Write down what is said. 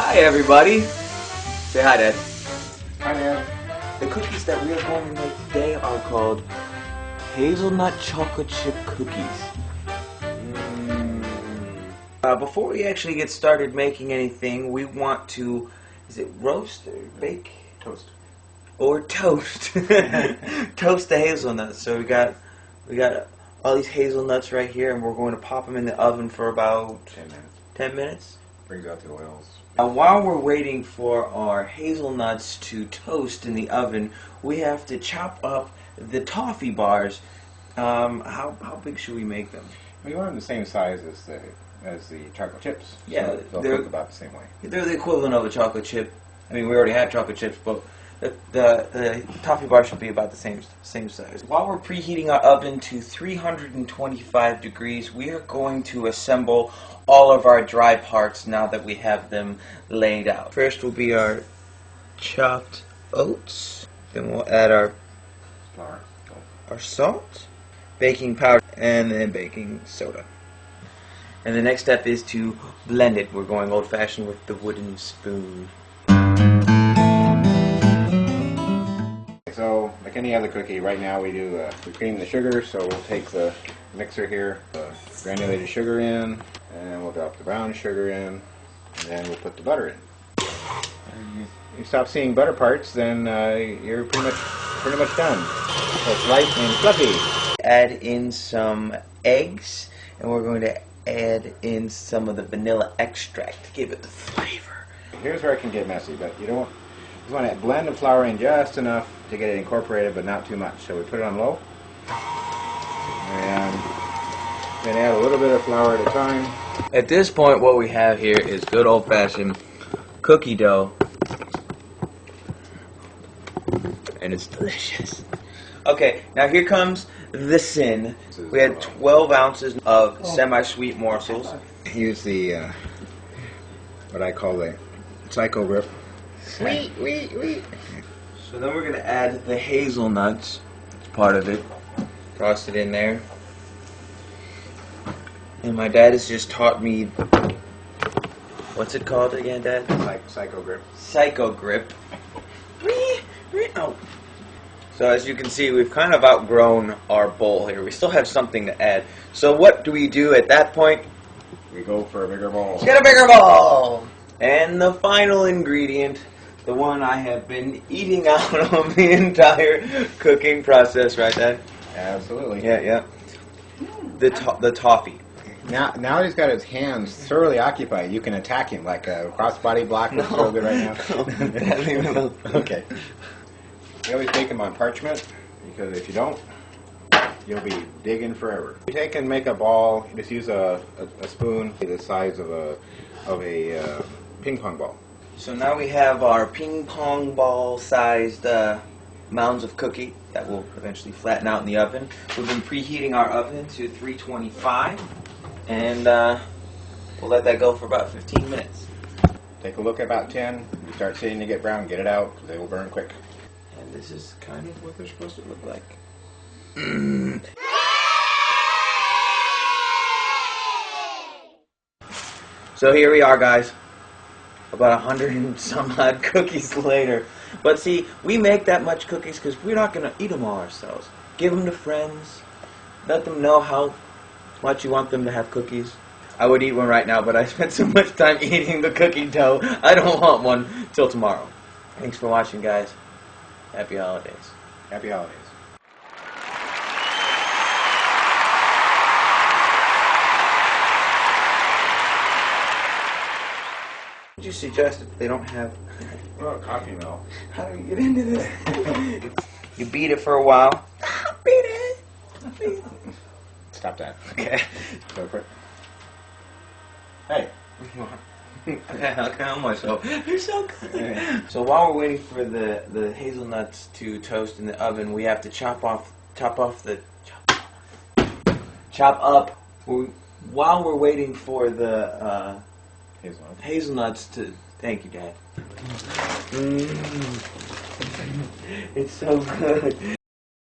Hi everybody! Say hi, Dad. Hi, Dad. The cookies that we are going to make today are called hazelnut chocolate chip cookies. Before we actually get started making anything, we want to, is it roast or bake? Toast. Or toast. Toast the hazelnuts. So we got all these hazelnuts right here, and we're going to pop them in the oven for about 10 minutes. 10 minutes. Brings out the oils. While we're waiting for our hazelnuts to toast in the oven, we have to chop up the toffee bars. How big should we make them? We want them the same size as the chocolate chips. Yeah, so they'll cook about the same way. They're the equivalent of a chocolate chip. I mean, we already had chocolate chips, but the toffee bar should be about the same size. While we're preheating our oven to 325 degrees, we are going to assemble all of our dry parts now that we have them laid out. First will be our chopped oats. Then we'll add our Flour. our salt, baking powder, and then baking soda. And the next step is to blend it. We're going old-fashioned with the wooden spoon. So, like any other cookie, right now we cream the sugar. So we'll take the mixer here, the granulated sugar in, and we'll drop the brown sugar in, and then we'll put the butter in. And you stop seeing butter parts, then you're pretty much done. So it's light and fluffy. Add in some eggs, and we're going to add in some of the vanilla extract to give it the flavor. Here's where it can get messy, but you don't. You want to blend the flour in just enough to get it incorporated, but not too much. So we put it on low, and then add a little bit of flour at a time. At this point, what we have here is good old-fashioned cookie dough, and it's delicious. Okay, now here comes the sin. We had 12 ounces of semi-sweet morsels. Use the what I call the Psycho Grip. Sweet. So then we're going to add the hazelnuts. It's part of it. Toss it in there. And my dad has just taught me, what's it called again, Dad? Psycho Grip. Psycho Grip. Oh. So as you can see, we've kind of outgrown our bowl here. We still have something to add. So what do we do at that point? We go for a bigger bowl. Get a bigger bowl! And the final ingredient, the one I have been eating out of the entire cooking process, right, Dad? Absolutely. Yeah. The toffee. Now he's got his hands thoroughly occupied. You can attack him like a crossbody block. Looks real good right now. Okay. We always bake them on parchment, because if you don't, you'll be digging forever. You take and make a ball. Just use a spoon the size of a ping pong ball. So now we have our ping pong ball sized mounds of cookie that will eventually flatten out in the oven. We've been preheating our oven to 325, and we'll let that go for about 15 minutes. Take a look at about 10. You start seeing they get brown, get it out, because they will burn quick. And this is kind of what they're supposed to look like. So here we are, guys. About 100 and some odd cookies later. But see, we make that much cookies because we're not going to eat them all ourselves. Give them to friends. Let them know how much you want them to have cookies. I would eat one right now, but I spent so much time eating the cookie dough, I don't want one till tomorrow. Thanks for watching, guys. Happy holidays. Happy holidays. Would you suggest if they don't have... Oh, coffee mill. How do you get into this? You beat it for a while. Beat it! Stop that. Okay. Go for it. Hey. I'll count myself. You're so good. So while we're waiting for the hazelnuts to toast in the oven, we have to chop up. While we're waiting for the hazelnuts to. Thank you, Dad. It's so good.